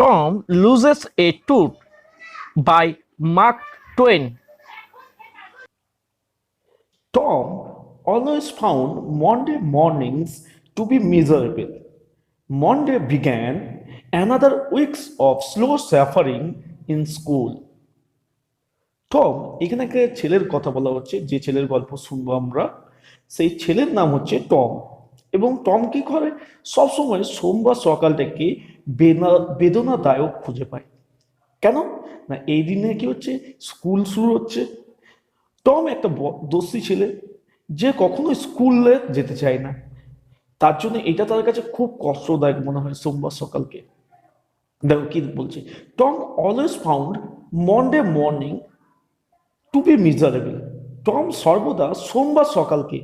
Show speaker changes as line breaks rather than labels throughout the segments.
Tom Loses a Tooth by Mark Twain.
Tom always found Monday mornings to be miserable. Monday began another weeks of slow suffering in school. Tom এখানে একটা ছেলের কথা বলা হচ্ছে, যে ছেলের গল্প শুনবো আমরা। সেই ছেলের নাম হচ্ছে টম। এবং টম কি করে, সবসময় সোমবার সকালটাকে বেদনাদায়ক খুঁজে পায়। কেন না, এই দিনে কি হচ্ছে, স্কুল শুরু হচ্ছে। টম একটা দস্যি ছেলে, যে কখনো স্কুলে যেতে চায় না। তার জন্য এটা তার কাছে খুব কষ্টদায়ক মনে হয় সোমবার সকালকে। দেখো কি বলছে, Tom always found Monday morning to be miserable. Tom সর্বদা সোমবার সকালকে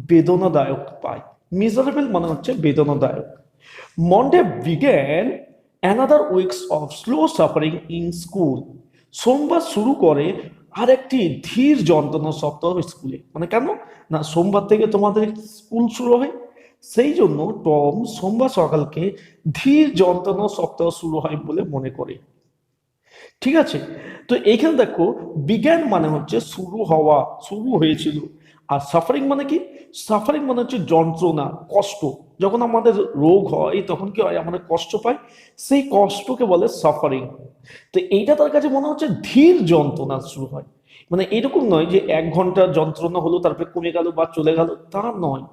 বেদনাদায়ক পায়। মিজারেবল মানে হচ্ছে বেদনাদায়ক। Monday began another weeks of slow suffering in school. সোমবার শুরু করে আরেকটি ধীর যন্ত্রণা সপ্তাহ স্কুলে। মানে কেন না, সোমবার থেকে তোমাদের স্কুল শুরু হয়, সেই জন্য টম সোমবার সকালকে ধীর যন্ত্রণা সপ্তাহ শুরু হয় বলে মনে করে। ঠিক আছে, তো এইখানে দেখো, বিজ্ঞান মানে হচ্ছে শুরু হওয়া, শুরু হয়েছিল। আর সাফারিং মানে কি, সাফারিং মানে হচ্ছে যন্ত্রণা, কষ্ট। যখন আমাদের রোগ হয় তখন কি হয়, আমাদের কষ্ট পাই, সেই কষ্টকে বলে সাফারিং। তো এইটা তার কাছে মনে হচ্ছে ধীর যন্ত্রণা শুরু হয়। মানে এরকম নয় যে 1 ঘন্টার যন্ত্রণা হলো তারপরে কমে গেল বা চলে গেল, তা নয়।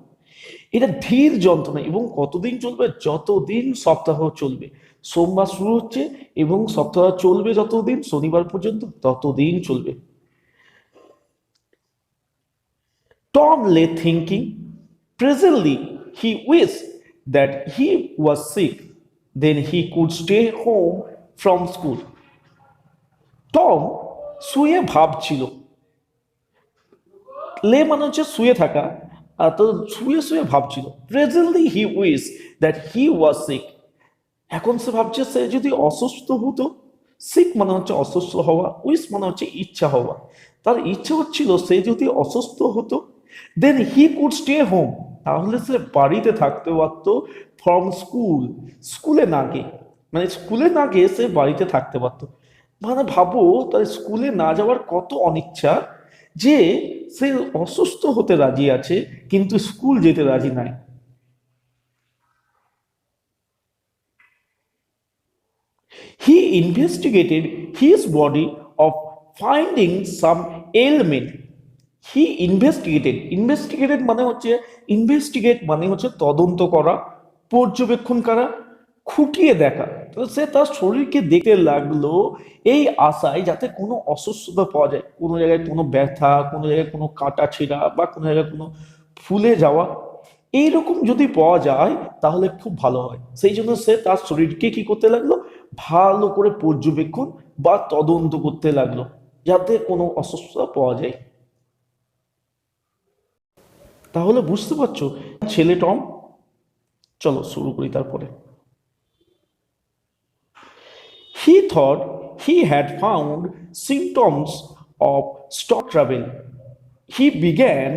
এটা ধীর যন্ত্রণা। এবং কতদিন চলবে, যতদিন সপ্তাহ চলবে। সোমবার শুরু হচ্ছে এবং সপ্তাহ চলবে যতদিন, শনিবার পর্যন্ত ততদিন চলবে। Tom lay thinking. Presently he wished that he was sick, then he could stay home from school. Tom শুয়ে ভাবছিল। লে মানে হচ্ছে শুয়ে থাকা। তো শুয়ে শুয়ে ভাবছিল, presently he wish that he was sick. এখন সে ভাবছে সে যদি অসুস্থ হতো। সিক মানে হচ্ছে অসুস্থ হওয়া, উইস মানে হচ্ছে ইচ্ছা হওয়া। তার ইচ্ছা হচ্ছিল সে যদি অসুস্থ হতো, দেন হি কুড স্টে হোম, তাহলে সে বাড়িতে থাকতে পারতো। ফ্রম স্কুল, স্কুলে না গিয়ে, মানে স্কুলে না গিয়ে সে বাড়িতে থাকতে পারতো। মানে ভাবো, তার স্কুলে না যাওয়ার কত অনিচ্ছা, যে সে অসুস্থ হতে রাজি আছে কিন্তু স্কুল যেতে রাজি নাই। He investigated his body of finding some ailment. He investigated মানে হচ্ছে, ইনভেস্টিগেট মানে হচ্ছে তদন্ত করা, পর্যবেক্ষণ করা, খুঁটিয়ে দেখা। তো সে তার শরীরকে দেখতে লাগলো এই আশায় যাতে কোনো অসুস্থতা পাওয়া যায়, কোনো জায়গায় কোনো ব্যথা, কোনো জায়গায় কোনো কাটা ছেঁড়া বা কোনো জায়গায় কোনো ফুলে যাওয়া, এইরকম যদি পাওয়া যায় তাহলে খুব ভালো হয়। সেই জন্য সে তার শরীরকে কি করতে লাগলো, ভালো করে পর্যবেক্ষণ বা তদন্ত করতে লাগলো, যাতে কোনো অসুস্থতা পাওয়া যায়। তাহলে বুঝতে পারছো ছেলে টম। চলো শুরু করি তারপরে। He thought he had found symptoms of stock trouble. He began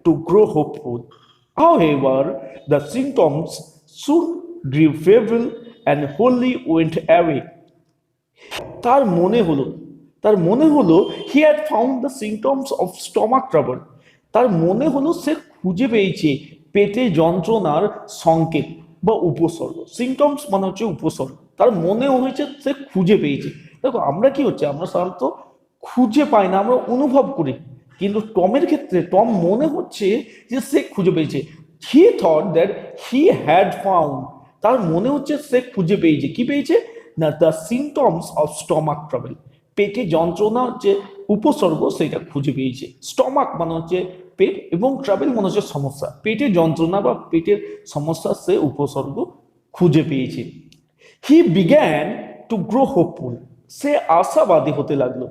to grow hopeful. However, the symptoms soon grew feeble and wholly went away. তার মনে হলো, তার মনে হলো he had found the symptoms of stomach trouble. তার মনে হলো সে খুঁজে পেয়েছে পেটে যন্ত্রণার সংকেত বা উপসর্গ। সিমটমস মানে হচ্ছে উপসর্গ। তার মনে হয়েছে সে খুঁজে পেয়েছে। দেখো আমরা কি হচ্ছে, আমরা সাধারণত খুঁজে পাই না, আমরা অনুভব করি। কিন্তু টমের ক্ষেত্রে টম মনে হচ্ছে যে সে খুঁজে পেয়েছে। He thought that he had found, তার মনে হচ্ছে সে খুঁজে পেয়েছে। কি পেয়েছে না, the symptoms of stomach trouble, পেটে যন্ত্রণার যে উপসর্গ সেটা খুঁজে পেয়েছে। স্টমাক মানে হচ্ছে পেট, এবং ট্রাভেল মানে হচ্ছে সমস্যা। পেটে যন্ত্রণা বা পেটের সমস্যা সে উপসর্গ খুঁজে পেয়েছে। He began to grow hopeful, সে আশাবাদী হতে লাগলো।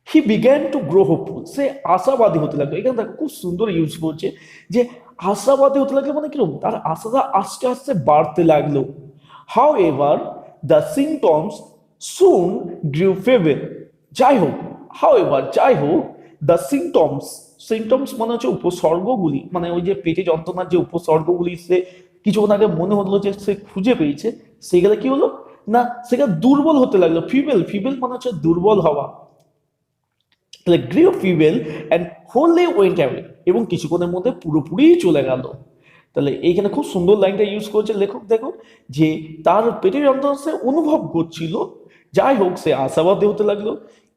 He began to grow hopeful, সে আশাবাদী হতে লাগলো। এখানে দেখো খুব সুন্দর ইউজ করছে, যে আশাবাদী হতে লাগলো মানে কিরকম, তার আশাটা আস্তে আস্তে বাড়তে লাগলো। However the symptoms soon grew feeble. যাই হোক, হাউ এভার যাই হোক, দ্য সিমটমস, সিমটমস মানে হচ্ছে উপসর্গগুলি, মানে ওই যে পেটে যন্ত্রণার যে উপসর্গগুলি সে কিছুক্ষণ আগে মনে হলো যে সে খুঁজে পেয়েছে, সেগুলো কি হলো, না সেটা দুর্বল হতে লাগলো, ফিবেল, ফিবেল মানে হচ্ছে দুর্বল হওয়া, তাহলে grew feeble and wholly went away, এবং কিছুক্ষণের মধ্যে পুরোপুরি চলে গেল। তাহলে এইখানে খুব সুন্দর লাইনটা ইউজ করেছে লেখক, দেখো যে তার পেটের যন্ত্রণা সে অনুভব করছিল, যাই হোক সে আশাবাদী হতে লাগলো,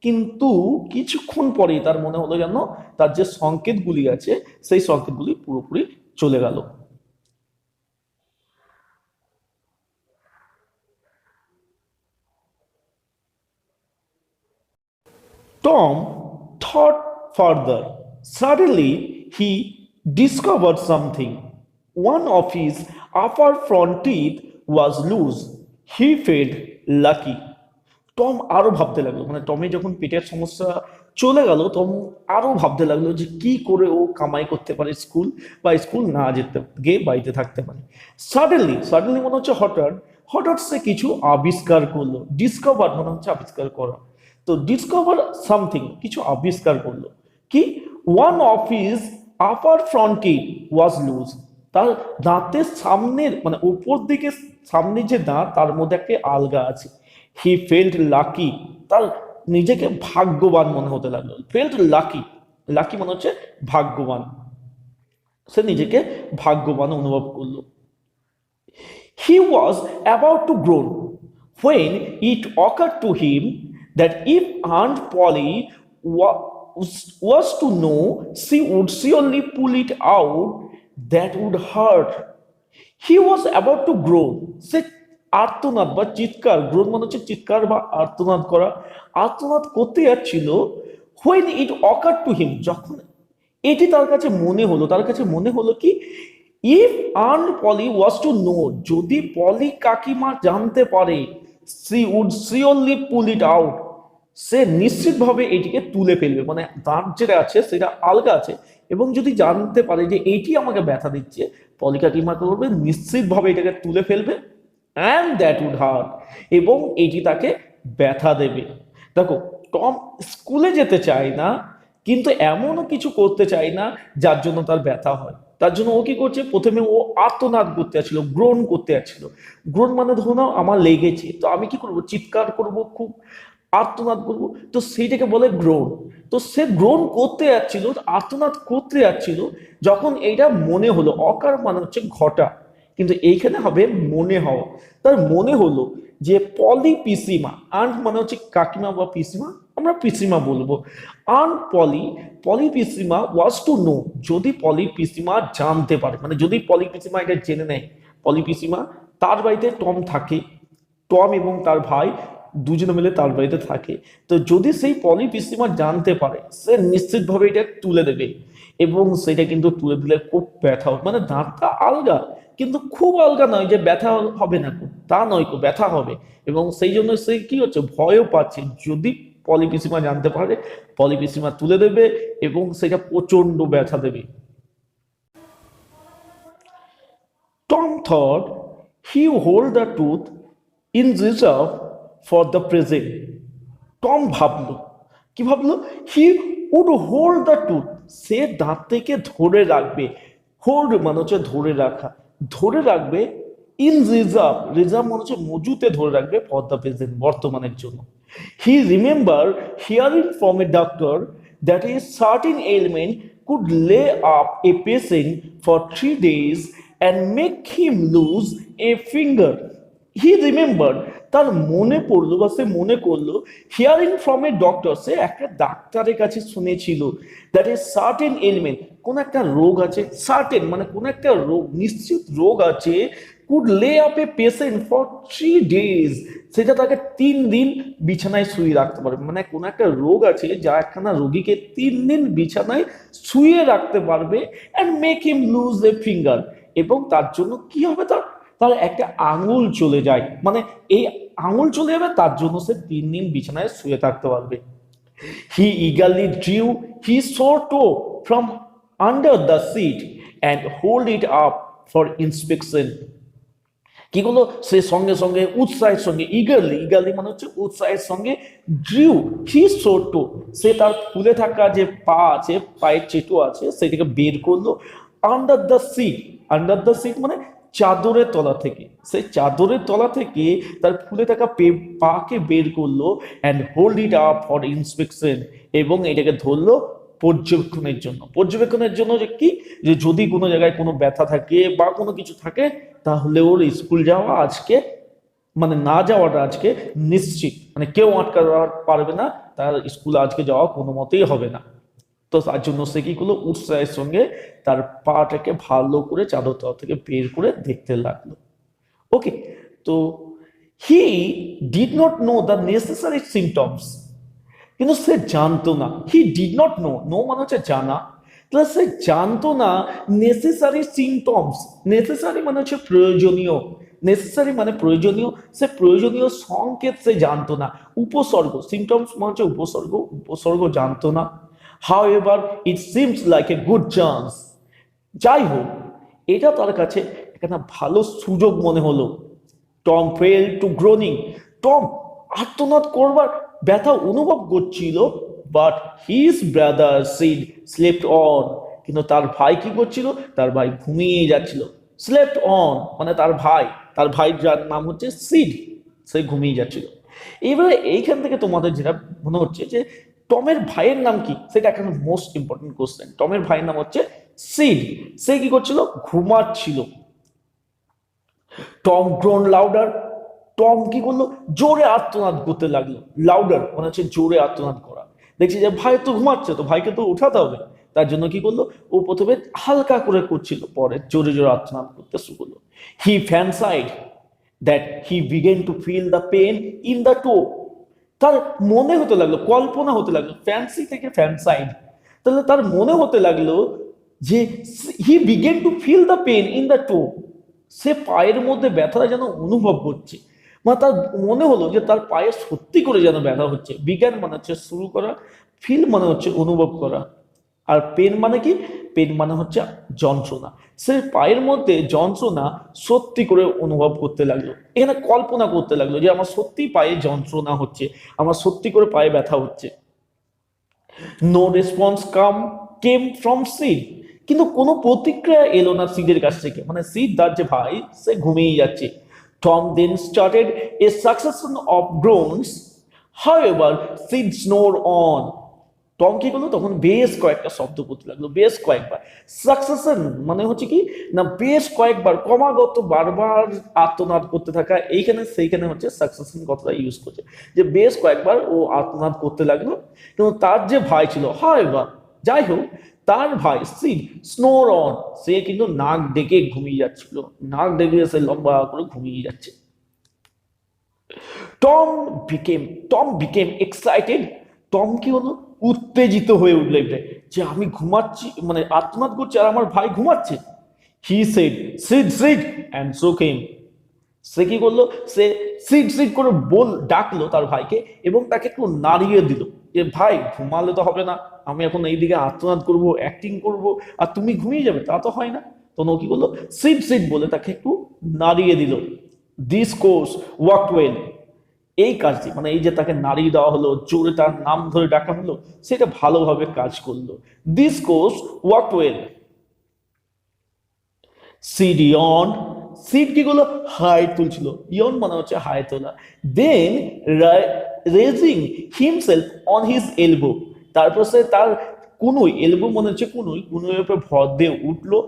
কিন্তু কিছুক্ষণ পরে তার মনে হলো যেন তার যে সংকেতগুলি আছে সেই সংকেতগুলি পুরোপুরি চলে গেল। Tom thought further. Suddenly, he discovered something. One of his upper front teeth was loose. He felt lucky. Tom আরো ভাবতে লাগলো, মানে টমে যখন পেটের সমস্যা চলে গেল, টম আরো ভাবতে লাগলো যে কি করে ও কামাই করতে পারে স্কুল, বা স্কুল না যেতে গিয়ে বাড়িতে থাকতে পারে। সাডেনলি, সাডেনলি মনে হচ্ছে হঠাৎ, হঠাৎ সে কিছু আবিষ্কার করলো। ডিসকভার মানে হচ্ছে আবিষ্কার করা, তো ডিসকভার সামথিং, কিছু আবিষ্কার করলো কি, one of his upper front teeth was loose, তার দাঁতের সামনের মানে উপর দিকে সামনে যে দাঁত তার মধ্যে একটা আলগা আছে। হি ফেল্ট লাকি, তার নিজেকে ভাগ্যবান মনে হতে লাগলো। ফেল্ট লাকি, লাকি মানে হচ্ছে ভাগ্যবান, সে নিজেকে ভাগ্যবান অনুভব করলো। He was about to groan when it occurred to him that if Aunt Polly was to know, she would surely pull it out. That would hurt. He was about to groan. সে আর্তনাদ বা চিৎকার, grown মানে হচ্ছে চিৎকার বা আর্তনাদ করা, আর্তনাদ করতে যাচ্ছিল। when it occurred to him, যখন এটি তার কাছে মনে হলো, তার কাছে মনে হলো কি, if aunt Polly was to know, যদি পলি কাকিমা জানতে পারে, she would surely pull it out, সে নিশ্চিতভাবে এটিকে তুলে ফেলবে, মানে দাঁত যেটা আছে সেটা আলগা আছে, এবং যদি জানতে পারে যে এইটি আমাকে ব্যথা দিচ্ছে, পলি কাকিমা করবে নিশ্চিতভাবে এটাকে তুলে ফেলবে, অ্যান্ড দ্যাট উড হার্ট, এবং এটি তাকে ব্যথা দেবে। দেখো টম স্কুলে যেতে চায় না, কিন্তু এমনও কিছু করতে চায় না যার জন্য তার ব্যথা হয়। তার জন্য ও কি করছে, প্রথমে ও আর্তনাদ করতে যাচ্ছিল, গ্রোন করতে যাচ্ছিল। গ্রোন মানে ধরো নাও আমার লেগেছে, তো আমি কি করব, চিৎকার করব, খুব আর্তনাদ করব, তো সেইটাকে বলে গ্রোন। তো সে গ্রোন করতে যাচ্ছিল, আর্তনাদ করতে যাচ্ছিল, যখন এইটা মনে হলো, অকার মানে হচ্ছে ঘটা, কিন্তু এইখানে হবে মনে হওয়া। তার মনে হলো যে পলি পিসিমা, আন্ট মানে হচ্ছে কাকিমা বা পিসিমা, আমরা পিসিমা বলবো, আন্ট পলি, পলি পিসিমা ওয়াজ টু নো, যদি পলি পিসিমা জানতে পারে, মানে যদি পলি পিসিমা এটা জেনে নেয়, পলি পিসিমা তার বাড়িতে টম থাকে, টম এবং তার ভাই দুজনে মিলে তার বাড়িতে থাকে, তো যদি সেই পলি পিসিমা জানতে পারে, সে নিশ্চিতভাবে এটা তুলে দেবে, এবং সেটা কিন্তু তুলে দিলে খুব ব্যথা হবে, মানে দাঁতটা আলগা, কিন্তু খুব আলগা নয় যে ব্যথা হবে না, তা নয়, ব্যথা হবে, এবং সেই জন্য সে কি হচ্ছে, ভয়ও পাচ্ছে, যদি পলিপিসিমা জানতে পারে, পলিপিসিমা তুলে দেবে এবং সেটা প্রচন্ড ব্যথা দেবে। Tom thought he would hold the tooth in reserve for the present. Tom ভাবলো, কি ভাবলো, he would hold the tooth, সে দাঁতটাকে ধরে রাখবে, হোল্ড মানে হচ্ছে ধরে রাখা, ধরে রাখবে, ইন রিজার্ভ, রিজার্ভ মানে হচ্ছে মজুতে ধরে রাখবে, ফর দ্য প্রেজেন্ট বর্তমানের জন্য। He remember hearing from a doctor that a certain element could lay up a patient for 3 days and make him lose a finger. He remember, তার মনে পড়লো বা সে মনে করলো, হিয়ারিং ফ্রম এ ডক্টর, সে একটা ডাক্তারের কাছে শুনেছিল, দ্যাট ইজ সার্টেন এলিমেন্ট, কোন একটা রোগ আছে, সার্টেন মানে কোন একটা রোগ, নিশ্চিত রোগ আছে, could lay up a patient for 3 days, সেটা তাকে 3 দিন বিছানায় শুয়ে রাখতে পারবে, মানে কোন একটা রোগ আছে যা একখানা রোগীকে 3 দিন বিছানায় শুয়ে রাখতে পারবে, and make him lose a finger, এবং তার জন্য কি হবে, তার তার একটা আঙুল চলে যায়, মানে এই আঙুল চলে যাবে, তার জন্য সে 3 দিন বিছানায় শুয়ে থাকতে পারবে। হি eagerly drew his sore toe from under the seat and hold it up for inspection. কি করলো, সে সঙ্গে সঙ্গে উৎসাহের সঙ্গে, ইগারলি, ইগারলি মানে হচ্ছে উৎসাহের সঙ্গে, ড্রিউ হিজ সোর টো, সে তার ফুলে থাকা যে পা আছে, পায়ের চেটো আছে, সেটাকে বের করলো, under the sheet, under the sheet মানে চাদরের তলা থেকে, সেই চাদরের তলা থেকে তার ফুলে থাকা পাকে বের করলো and hold it up for inspection, এবং এটাকে ধরলো পর্যবেক্ষণের জন্য যে কি, যে যদি কোনো জায়গায় কোনো ব্যথা থাকে বা কোনো কিছু থাকে তাহলে ওর স্কুল যাওয়া আজকে, মানে না যাওয়াটা আজকে নিশ্চিত, মানে কেউ আটকাতে পারবে না, তার স্কুল আজকে যাওয়া কোনো মতেই হবে না। তো তার জন্য সে কি করলো, উৎসাহের সঙ্গে তার পাটাকে ভালো করে চাদর তলা থেকে বের করে দেখতে লাগলো। ওকে, তো he did not know the necessary symptoms, কিন্তু সে জানতো না, he did not know, no মানে হচ্ছে জানা, প্লাস সে জানতো না নেসেসারি সিমটমস, নেসেসারি মানে হচ্ছে প্রয়োজনীয়, নেসেসারি মানে প্রয়োজনীয়, সে প্রয়োজনীয় সংকেত সে জানতো না, উপসর্গ, সিমটমস মানে হচ্ছে উপসর্গ, উপসর্গ জানতো না। However it seems like a good chance, যাই হোক এটা তার কাছে একটা ভালো সুযোগ মনে হলো। Tom fail to Groening, Tom আর্তনাদ করবার ব্যথা অনুভব করছিল, but his brother seed slept on, কিন্তু তার ভাই কি করছিল, তার ভাই ঘুমিয়ে যাচ্ছিল। স্লেপ্ট অন মানে তার ভাই যার নাম হচ্ছে সিড, সে ঘুমিয়ে যাচ্ছিল। এবারে এইখান থেকে তোমাদের যেটা মনে হচ্ছে যে টমের ভাইয়ের নাম কি, সেটা একটা মোস্ট ইম্পর্টেন্ট কোশ্চেন। টমের ভাইয়ের নাম হচ্ছে সিড, সে কি করছিল, ঘুমাচ্ছিল। টম গ্রোন লাউডার, টম কি করলো, জোরে আর্তনাদ করতে লাগলো। লাউডার মানে হচ্ছে জোরে আর্তনাদ করা, দেখছি যে ভাই তো ঘুমাচ্ছে, তো ভাইকে তো উঠাতে হবে, তার জন্য কি করলো, ও প্রথমে হালকা করে করছিল, পরে জোরে জোরে আর্তনাদ করতে শুরু করলো। He fancied that he began to feel the pain in the toe, তার মনে হতে লাগলো, কল্পনা হতে লাগলো, ফ্যান্সি থেকে ফ্যানসাইড, তাহলে তার মনে হতে লাগলো যে he began to feel the pain in the toe, সে পায়ের মধ্যে ব্যথাটা যেন অনুভব করছে, মানে তার মনে হলো যে তার পায়ে সত্যি করে যেন ব্যথা হচ্ছে। বিজ্ঞান মানে হচ্ছে শুরু করা, ফিল মানে হচ্ছে অনুভব করা, আর পেন মানে কি, পেন মানে হচ্ছে যন্ত্রণা। সে পায়ের মধ্যে যন্ত্রণা সত্যি করে অনুভব করতে লাগলো, এখানে কল্পনা করতে লাগলো যে আমার সত্যি পায়ে যন্ত্রণা হচ্ছে, আমার সত্যি করে পায়ে ব্যথা হচ্ছে। No response came from Sid, কিন্তু কোনো প্রতিক্রিয়া এলো না সিডের কাছ থেকে, মানে সিড তার যে ভাই সে ঘুমিয়ে যাচ্ছে। Tom then started a succession of groans, however Sid snore on, Tom কি করলো, তখন বেশ কয়েকটা শব্দ করতে লাগলো, বেশ কয়েকবার। সাকসেশন মানে হচ্ছে কি না, বেশ কয়েকবার ক্রমাগত বারবার আর্তনাদ করতে থাকা, এইখানে সেইখানে হচ্ছে সাকসেশন কথাটা ইউজ করছে, যে বেশ কয়েকবার ও আর্তনাদ করতে লাগলো। কিন্তু তার যে ভাই ছিল, হাউএভার যাই হোক, তার ভাই সিড স্নোর অন, সে কিন্তু নাক ডেকে ঘুমিয়ে যাচ্ছিল, নাক ডেকে সে লম্বা করে ঘুমিয়ে যাচ্ছে। Tom Tom became excited, Tom কি হলো, উত্তেজিত হয়ে উঠলো এটা, যে আমি ঘুমাচ্ছি, মানে আর্তনাদ করছি আর আমার ভাই ঘুমাচ্ছে। He said seed seed and শোক হিম, সে কি করলো, সে সিড সিড করে ডাকলো তার ভাইকে এবং তাকে একটু নাড়িয়ে দিল, যে ভাই ঘুমালে তো হবে না, আমি এখন এইদিকে আর্তনাদ করব, অ্যাক্টিং করব, আর তুমি ঘুমিয়ে যাবে, তা তো হয় না। তো ও কি করলো, সিড সিড বলে তাকে একটু নাড়িয়ে দিল। দিস কোর্স ওয়ার্ক ওয়েল, এই কাজটি মানে এই যে তাকে নাড়িয়ে দেওয়া হলো, জোরে তার নাম ধরে ডাকা হলো, সেটা ভালোভাবে কাজ করলো। This course work well. Sid yawn, Sid কি করলো, হাই তুলছিল, ইয়ন মানে হচ্ছে হাই তোলা। Then raising himself on his elbow, তারপর সে তার কুনুই, এলবো মনে হচ্ছে কুনুই, কুনুইয়ের উপর ভর দিয়ে উঠলো।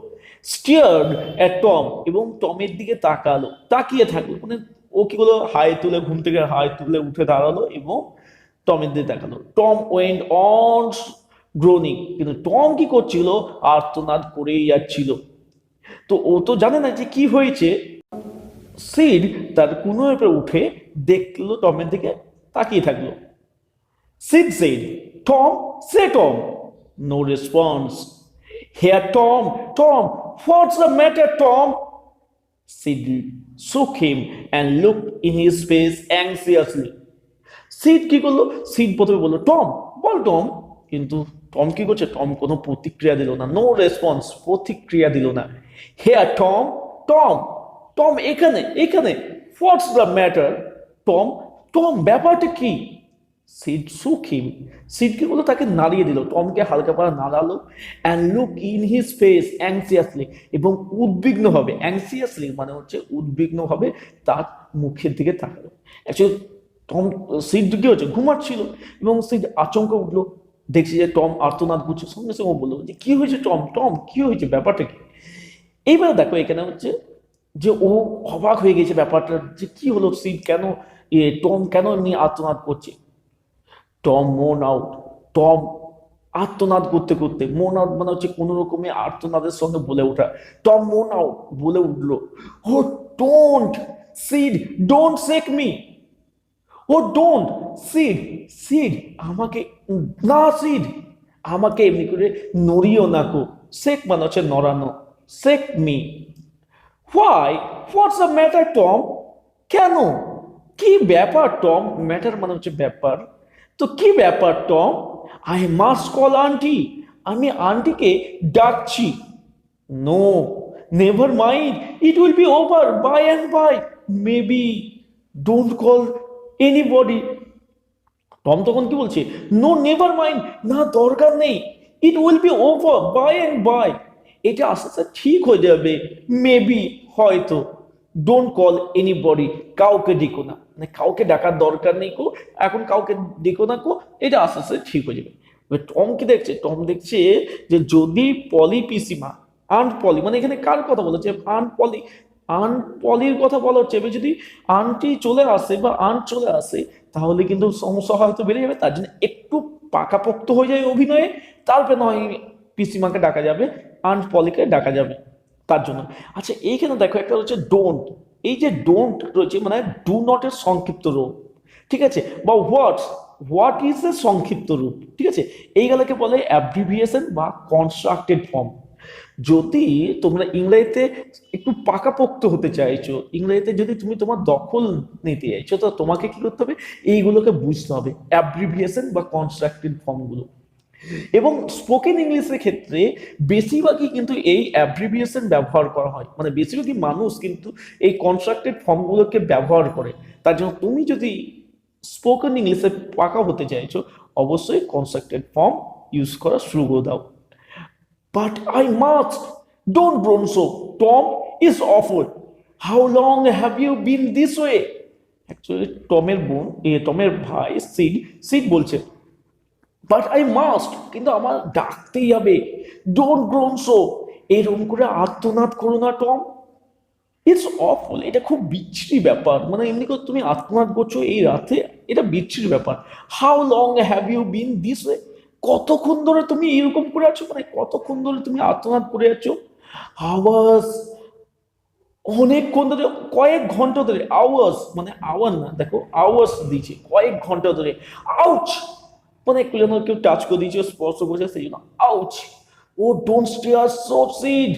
স্টিয়ার্ড এট টম, এবং টমের দিকে তাকালো, তাকিয়ে থাকলো, মানে ও কি করলো, হাই তুলে, ঘুম থেকে হাই তুলে উঠে দাঁড়ালো এবং টমের দিকে তাকালো। টম ওয়েন্ট অন গ্রোনিং, কিন্তু টম কি করছিল, আর্তনাদ করেই যাচ্ছিল। তো ও তো জানে না যে কি হয়েছে। সিড তার কুনোর উপরে উঠে দেখলো, টমের দিকে তাকিয়ে থাকলো। সিড সেড টম, সে Tom, no response. Here Tom, Tom, what's the matter Tom? Sid shook him and looked in his face anxiously. Sid কি করলো, সিড প্রথমে বললো টম, বল টম, কিন্তু টম কি করছে, টম কোনো প্রতিক্রিয়া দিল না, নো রেসপন্স, প্রতিক্রিয়া দিল না। হেয়ার টম, টম, টম এখানে, এখানে, হোয়াটস দ্য ম্যাটার টম, টম ব্যাপারটা কি? Seed shook him. সিড কি বললো, তাকে নাড়িয়ে দিল, টমকে হালকা পাড়া নাড়ালো, and look in his face anxiously, এবং উদ্বিগ্নভাবে, অ্যাংসিয়াসলি মানে হচ্ছে উদ্বিগ্নভাবে তার মুখের দিকে তাকালো। অ্যাকচুয়ালি টম, সিড কি হচ্ছে, ঘুমাচ্ছিল, এবং সিড আচমকা উঠলো, দেখছি যে টম আর্তনাদ করছে, সঙ্গে সঙ্গে বললো যে কি হয়েছে টম, টম কি হয়েছে, ব্যাপারটা কি? এইবার দেখো এখানে হচ্ছে যে ও অবাক হয়ে গেছে ব্যাপারটা, যে কি হলো, সিড কেন, টম কেন এমনি আর্তনাদ করছে। টম মোন আউট, টম আর্তনাদ করতে করতে, মোন আউট মানে হচ্ছে কোনো রকমে আর্তনাদের সঙ্গে বলে ওঠা, টম মোন আউট বলে উঠলো, oh don't Sid, don't shake me, oh don't Sid, Sid আমাকে, না সিড আমাকে এমনি করে নড়িও না কো, সেক মানে হচ্ছে নড়ানো, shake me, why, what's the matter Tom, কেন, কি ব্যাপার টম, ম্যাটার মানে হচ্ছে ব্যাপার, তো কি ব্যাপার Tom, I must call auntie, আমি আন্টিকে ডাকছি, no, never mind, it will be over by and by, maybe, don't call anybody. Tom তখন কি বলছে, নো নেভার মাইন্ড, না দরকার নেই, it will be over by and by, এটা আস্তে আস্তে ঠিক হয়ে যাবে, মেবি হয়তো, ডোন্ট কল এনিবডি, কাউকে ডেকো না, মানে কাউকে ডাকার দরকার নেই কো, এখন কাউকে ডেকো না কো, এটা আস্তে আস্তে ঠিক হয়ে যাবে। এবার টম কি দেখছে, টম দেখছে যে যদি পলি পিসিমা, আন্ট পলি মানে এখানে কার কথা বলেছে, আন্ট পলি, আন্ট পলির কথা বলা হচ্ছে, এবার যদি আন্টি চলে আসে বা আন্ট চলে আসে, তাহলে কিন্তু সমস্যা হয়তো বেড়ে যাবে, তার জন্য একটু পাকাপোক্ত হয়ে যায় অভিনয়ে, তারপরে নয় পিসিমাকে ডাকা যাবে, আন্ট পলিকে ডাকা যাবে, তার জন্য। আচ্ছা এইখানে দেখো একটা হচ্ছে ডোন্ট, এই যে ডোন্ট রয়েছে মানে ডু নট এর সংক্ষিপ্ত রূপ, ঠিক আছে, বা হোয়াট, হোয়াট ইজ এর সংক্ষিপ্ত রূপ, ঠিক আছে, এইগুলোকে বলে অ্যাব্রিভিয়েশন বা কনস্ট্রাক্টেড ফর্ম। যদি তোমরা ইংরেজিতে একটু পাকাপোক্ত হতে চাইছো, ইংরেজিতে যদি তুমি তোমার দখল নিতে চাইছো, তো তোমাকে কি করতে হবে, এইগুলোকে বুঝতে হবে, অ্যাব্রিভিয়েশন বা কনস্ট্রাক্টেড ফর্মগুলো। এবং স্পোকেন ইংলিশের ক্ষেত্রে বেশিরভাগই কিন্তু এই অ্যাব্রিভিয়েশন ব্যবহার করা হয়, মানে বেশিরভাগই মানুষ কিন্তু এই কনস্ট্রাক্টেড ফর্মগুলোকে ব্যবহার করে। তার জন্য তুমি যদি স্পোকেন ইংলিশে পাকা হতে চাইছো, অবশ্যই কনস্ট্রাক্টেড ফর্ম ইউজ করা শুরু করে দাও। But I must. Don't groan so. Tom is awful. How long have you been this way? Actually, টমের বোন, টমের ভাই সিড, সিড বলছে, বাট আই মাস্ট, কিন্তু আমার ডাকতেই হবে, ডোন্ট গ্রোন সো, এরকম করে আর্তনাদ করো না টম, ইটস অফুল, এটা খুব বিচ্ছিরি ব্যাপার, মানে এমনি করে তুমি আত্মনাদ করছো এই রাতে, এটা বিচ্ছিরি ব্যাপার। How long have you been this way, কতক্ষণ ধরে তুমি এরকম করে আছো, মানে কতক্ষণ ধরে তুমি আত্মনাদ করে আছো, আওয়ার্স, অনেকক্ষণ ধরে, কয়েক ঘন্টা ধরে, আওয়ার্স মানে আওয়ার না, দেখো আওয়ার্স দিয়েছে, কয়েক ঘন্টা ধরে, আউচ মানে একটু যেন কেউ টাচ করে দিয়েছে, স্পর্শ করেছে, সেই জন্য ouch, oh don't stare so Sid,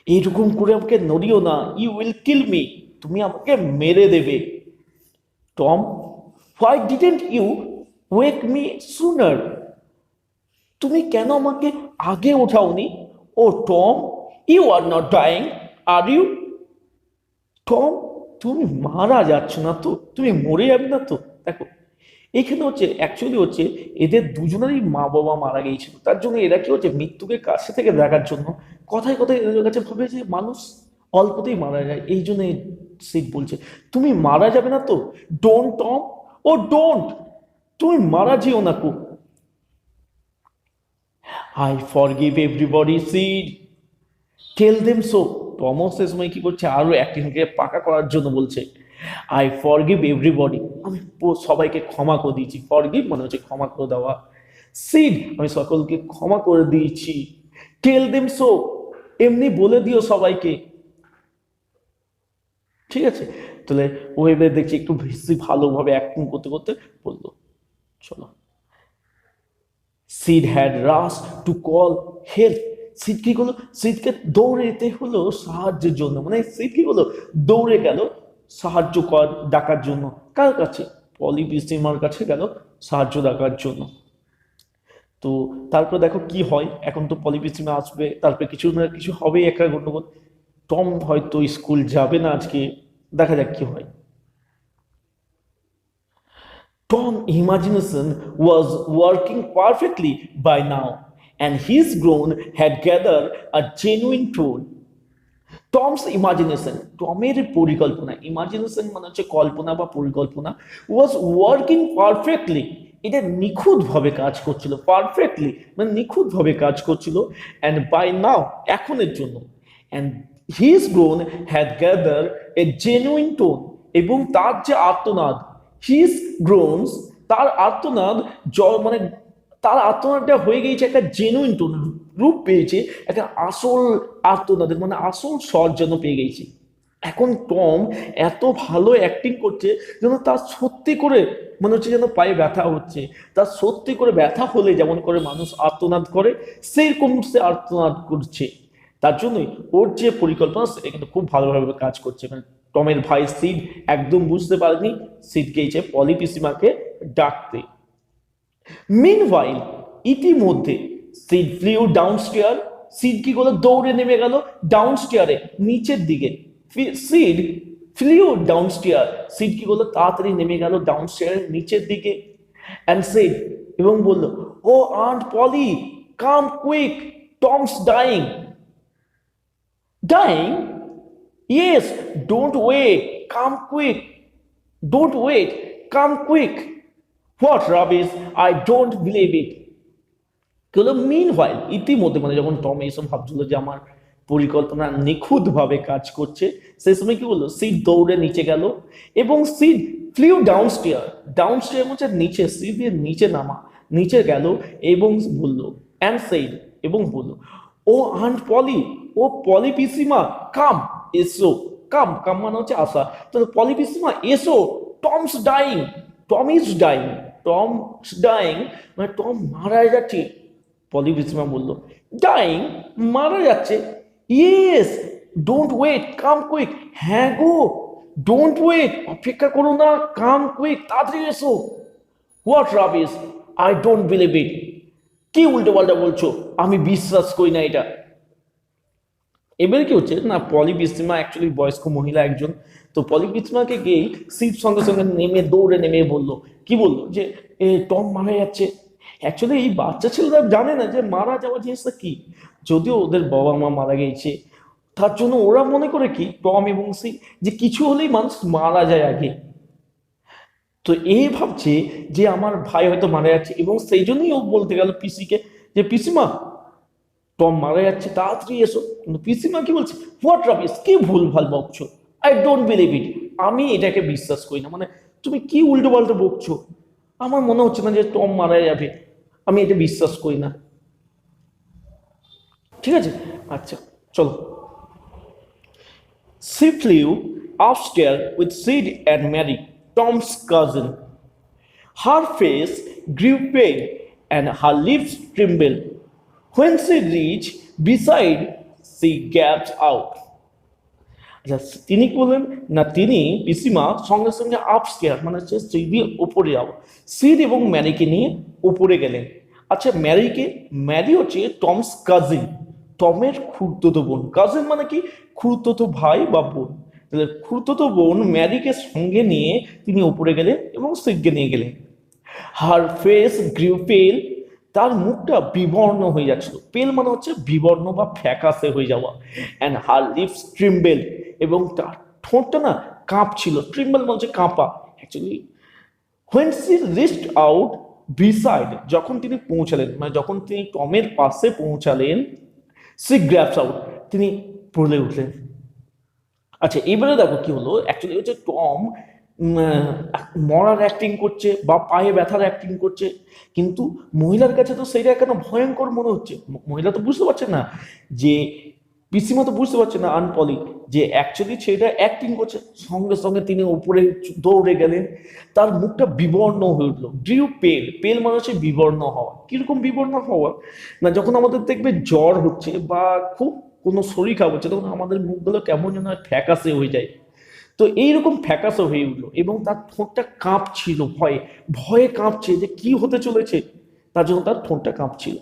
এইরকম করে আমাকে নড়িও না, ইউ উইল কিল মি, তুমি আমাকে মেরে দেবে। Tom, why didn't you wake me sooner, তুমি কেন আমাকে আগে ওঠাওনি। Oh Tom, you are not dying, are you, Tom তুমি মারা যাচ্ছ না তো, তুমি মরে যাবে না তো। দেখো এখানে হচ্ছে অ্যাকচুয়ালি হচ্ছে এদের দুজনেরই মা বাবা মারা গিয়েছিল, তার জন্য এরা কি হচ্ছে মৃত্যুকে কাছে থেকে দেখার জন্য কথায় কথায় এদের কাছে ভাবে যে মানুষ অল্পতেই মারা যায়, এই জন্য সিড বলছে তুমি মারা যাবে না তো, ডোন্ট টম, ও ডোন্ট, তুমি মারা যেও না কো, I forgive everybody Sid, tell them so. Tom's এ সময় কি করছে, আরো অ্যাক্টিংকে পাকা করার জন্য বলছে, আই ফরগিভ এভরিবডি, আমি সবাইকে ক্ষমা করে দিয়েছি, ফরগিভ মানে হচ্ছে ক্ষমা করে দেওয়া, সিড আমি সকলকে ক্ষমা করে দিয়েছি, টেল দেম সো এমনি বলে দিও সবাইকে, ঠিক আছে। তাহলে ও এবার দেখছি একটু বেশি ভালোভাবে অ্যাক্টিং করতে করতে বললো, চলো, seed had rush to call help, seed কি করলো, সিডকে দৌড়ে যেতে হলো সাহায্যের জন্য, মানে সিড কি করলো, দৌড়ে গেল সাহায্য ডাকার জন্য, কার কাছে, পলি পিসিমার কাছে গেল সাহায্য ডাকার জন্য। তো তারপর দেখো কি হয়, এখন তো পলি পিসিমা আসবে, তারপরে কিছু না কিছু হবে একটা গন্ডগোল, টম হয়তো স্কুল যাবে না আজকে, দেখা যাক কি হয়। Tom's imagination was working perfectly by now, and his groan had gathered a genuine tone. Tom's imagination, টমের পরিকল্পনা, ইমাজিনেশন মানে হচ্ছে কল্পনা বা পরিকল্পনা, ওয়াজ ওয়ার্কিং পারফেক্টলি, এটা নিখুঁতভাবে কাজ করছিল, পারফেক্টলি মানে নিখুঁতভাবে কাজ করছিল, অ্যান্ড বাই নাও এখনের জন্য, and his grown had gather a genuine tone, এবং তার যে আর্তনাদ, হিজ গ্রোনস তার আর্তনাদ মানে তার আর্তনাদটা হয়ে গিয়েছে একটা জেনুইন টোন, রূপ পেয়েছে একটা আসল আর্তনাদের, মানে আসল স্বর যেন পেয়ে গেছে। এখন টম এত ভালো অ্যাক্টিং করছে যেন তার সত্যি করে মনে হচ্ছে যেন পায়ে ব্যথা হচ্ছে, তার সত্যি করে ব্যথা হলে যেমন করে মানুষ আর্তনাদ করে সেইরকম সে আর্তনাদ করছে। তার জন্যই ওর যে পরিকল্পনা সেটা কিন্তু খুব ভালোভাবে কাজ করছে। মানে টমের ভাই সিড একদম বুঝতে পারেনি, সিড গিয়েছে পলি পিসিমাকে ডাকতে। মিনওয়াইল ইতিমধ্যে সিড ফ্লিউ ডাউনস্টেয়ার, সিড কি করলো, দৌড়ে নেমে গেল ডাউনস্টেয়ারে, নিচের দিকে। সিড ফ্লিউ ডাউনস্টেয়ার, সিড কি করলো, তাড়াতাড়ি নেমে গেল ডাউনস্টেয়ারের নিচের দিকে। অ্যান্ড সিড, এবং বলল, oh aunt Polly, come quick, Tom's dying. Dying? Yes, don't wait, come quick, don't wait, come quick. What rubbish, I don't believe it. হলো মিন হোয়াইল ইতিমধ্যে, মানে যখন টম এইসব ভাবছিল যে আমার পরিকল্পনা নিখুঁতভাবে কাজ করছে, সেই সময় কি বললো, সিড দৌড়ে নিচে গেল এবং সিড ফ্লিউ ডাউনস্টেয়ার, ডাউনস্টেয়ার হচ্ছে নিচে, সিডের নিচে নামা, নিচে গেল এবং বলল, অ্যান্ড সেইড, এবং বলল, ও আন্ট পলি, ও পলি পিসিমা, কাম, এসো, কাম, কাম মানে হচ্ছে আসা, তো পলি পিসিমা এসো, Tom's dying, Tom is dying, Tom's dying মানে টম মারা যাচ্ছে। পলি পিসিমা বলল, ডাইং, মারা যাচ্ছে? Yes, don't wait, come quick, হ্যাঁ গো, ডোন্ট ওয়েট, অপেক্ষা করো না, কাম কুইক, তাড়াতাড়ি এসো। What rubbish, I don't believe ইট, কি উল্টো পাল্টা বলছো, আমি বিশ্বাস করি না এটা। এবারে কি হচ্ছে না, পলি পিসিমা অ্যাকচুয়ালি বয়স্ক মহিলা একজন, তো পলি পিসিমাকে গিয়ে সিট সঙ্গে সঙ্গে নেমে দৌড়ে নেমে বললো, কি বললো, যে টম মারা যাচ্ছে। অ্যাকচুয়ালি এই বাচ্চা ছেলেরা জানে না যে মারা যাওয়া জিনিসটা কি, যদিও ওদের বাবা মা মারা গেছে, তার জন্য ওরা মনে করে কি টম এবং সি যে কিছু হলেই মানুষ মারা যায় আগে। তো এই ভাবছে যে আমার ভাই হয়তো মারা যাচ্ছে, এবং সেই জন্যই ও বলতে গেল পিসিকে যে পিসিমা, টম মারা যাচ্ছে, তাড়াতাড়ি এসো। কিন্তু পিসিমা কি বলছে, হোয়াট রাবিশ, কি ভুল ভাল বকছো, আই ডোন্ট বিলিভ ইট, আমি এটাকে বিশ্বাস করি না, মানে তুমি কি উল্টো পাল্টা বকছো, আমার মনে হচ্ছে না যে টম মারা যাবে, আমি এটা বিশ্বাস করি না। ঠিক আছে, আচ্ছা চলো। She flew upstairs with Sid and Mary, Tom's cousin. Her face grew pale and her lips trembled. When she reached beside, she gasped out. আচ্ছা, তিনি বললেন না, তিনি পিসিমা সঙ্গে সঙ্গে আপস্টেয়ার মানে হচ্ছে সিঁড়ি উপরে যাও, সিড এবং ম্যারিকে নিয়ে উপরে গেলেন। আচ্ছা, ম্যারি হচ্ছে টমস কাজিন, টমের খুড়তুতো বোন। কাজিন মানে কি, খুড়তুতো ভাই বা বোন। তাহলে খুড়তুতো বোন ম্যারিকে সঙ্গে নিয়ে তিনি উপরে গেলেন এবং সিডকে নিয়ে গেলেন। হার ফেস গ্রিউ পেল, তার মুখটা বিবর্ণ হয়ে যাচ্ছিল, পেল মানে হচ্ছে বিবর্ণ বা ফ্যাকাসে হয়ে যাওয়া। অ্যান্ড হার লিপস ট্রিম্বেল, এবং তার ঠোঁটটা না কাঁপছিল, ট্রিম্বেল মানে কাঁপা actually. When she reached out beside, যখন তিনি পৌঁছালেন, মানে যখন তিনি টমের পাশে পৌঁছালেন, সি গ্র্যাবস আউট, তিনি বলে উঠলেন। আচ্ছা, এবারে দেখো কি হলো, অ্যাকচুয়ালি হচ্ছে টম মরার অ্যাক্টিং করছে বা পায়ে ব্যথার অ্যাক্টিং করছে, কিন্তু মহিলার কাছে তো সেইটা কেন ভয়ঙ্কর মনে হচ্ছে। মহিলা তো বুঝতে পারছে না, যে পিসিমা তো বুঝতে পারছে না আনপলি, যে অ্যাকচুয়ালি সেটা অ্যাক্টিং করছে। সঙ্গে সঙ্গে তিনি উপরে দৌড়ে গেলেন, তার মুখটা বিবর্ণ হয়ে উঠলো, ড্রিউ পেল, পেল মানে হচ্ছে বিবর্ণ হওয়া। কিরকম বিবর্ণ হওয়া না, যখন আমাদের দেখবে জ্বর হচ্ছে বা খুব কোনো শরীর খারাপ হচ্ছে, তখন আমাদের মুখগুলো কেমন যেন ফ্যাকাসে হয়ে যায়, তো এইরকম ফ্যাকাসে হয়ে উঠলো, এবং তার ঠোঁটটা কাঁপছিল, ভয়ে ভয়ে কাঁপছে যে কি হতে চলেছে, তার জন্য তার ঠোঁটটা কাঁপছিল।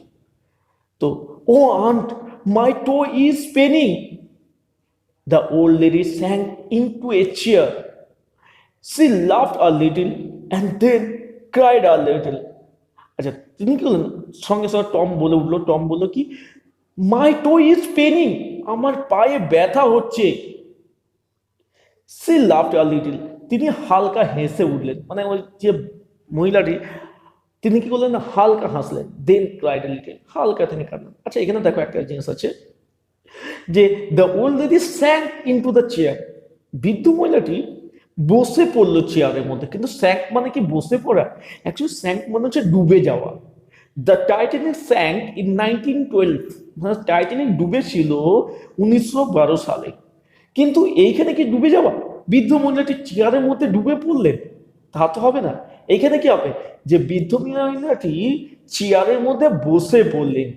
তো, oh aunt, my toe is paining. The old lady sank into a chair. She laughed a little and then cried a little. আচ্ছা, তিনি কি বললেন? সঙ্গে সঙ্গে টম বলে উঠলো, টম বললো কি, মাই টো ইজ পেনিং, আমার পায়ে ব্যথা হচ্ছে। সি লাফড আ লিটল, তিনি হালকা হেসে উঠলেন, মানে ওই যে মহিলাটি, তিনি কি করলেন না, হালকা হাসলেন। দেন ক্রাইড আ লিটল, হালকা তিনি কাঁদলেন। আচ্ছা, এখানে দেখো একটা জিনিস আছে যে the old lady sank into the chair, বৃদ্ধ মহিলাটি বসে পড়লো চেয়ারের মধ্যে। কিন্তু স্যাঙ্ক মানে কি বসে পড়া? অ্যাকচুয়ালি স্যাঙ্ক মানে হচ্ছে ডুবে যাওয়া। দ্য টাইটানিক স্যাঙ্ক ইন 1912, মানে টাইটানিক ডুবেছিল 1912 সালে। কিন্তু এইখানে কি ডুবে যাওয়া? বৃদ্ধ মহিলাটি চেয়ারের মধ্যে ডুবে পড়লেন? তা তো হবে না। এইখানে কি হবে যে বৃদ্ধ মহিলাটি চেয়ারের মধ্যে বসে পড়লেন।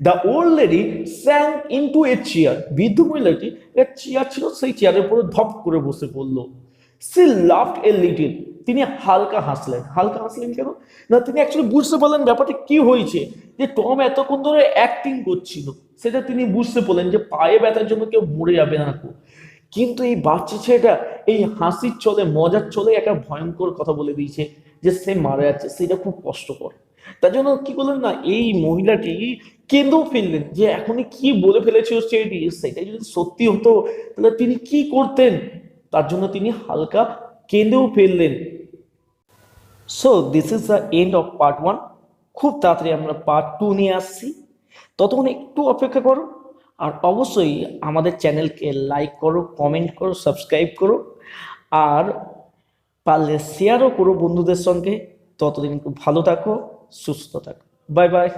The old lady sank into a chair, বৃদ্ধ মহিলাটি একটা চেয়ার ছিল, সেই চেয়ারের উপরে ধপ করে বসে পড়লো। সি লাফড এ লিটল, তিনি হালকা হাসলেন। হালকা হাসলেন কেন না, তিনি অ্যাকচুয়ালি বুঝতে পারলেন ব্যাপারটা কি হয়েছে, যে টম এতক্ষণ ধরে অ্যাক্টিং করছিল, সেটা তিনি বুঝতে পারলেন যে পায়ে ব্যথার জন্য কেউ মরে যাবে না। কিন্তু এই বাচ্চা ছেলেটা এই হাসির চলে, মজার চলে একটা ভয়ঙ্কর কথা বলে দিয়েছে যে সে মারা যাচ্ছে, সেটা খুব কষ্টকর। তার জন্য কি করলেন না, এই মহিলাটি কেঁদেও ফেললেন যে এখনই কি বলে ফেলেছে সেটি, সেটাই যদি সত্যি হতো তাহলে তিনি কি করতেন। তার জন্য তিনি হালকা কেঁদেও ফেললেন। So this is the end of part 1। খুব তাড়াতাড়ি আমরা পার্ট 2 নিয়ে আসছি, ততক্ষণ একটু অপেক্ষা করো। আর অবশ্যই আমাদের চ্যানেলকে লাইক করো, কমেন্ট করো, সাবস্ক্রাইব করো, আর পারলে শেয়ারও করো বন্ধুদের সঙ্গে। ততদিন খুব ভালো থাকো, সুস্থ থাকো। Bye bye.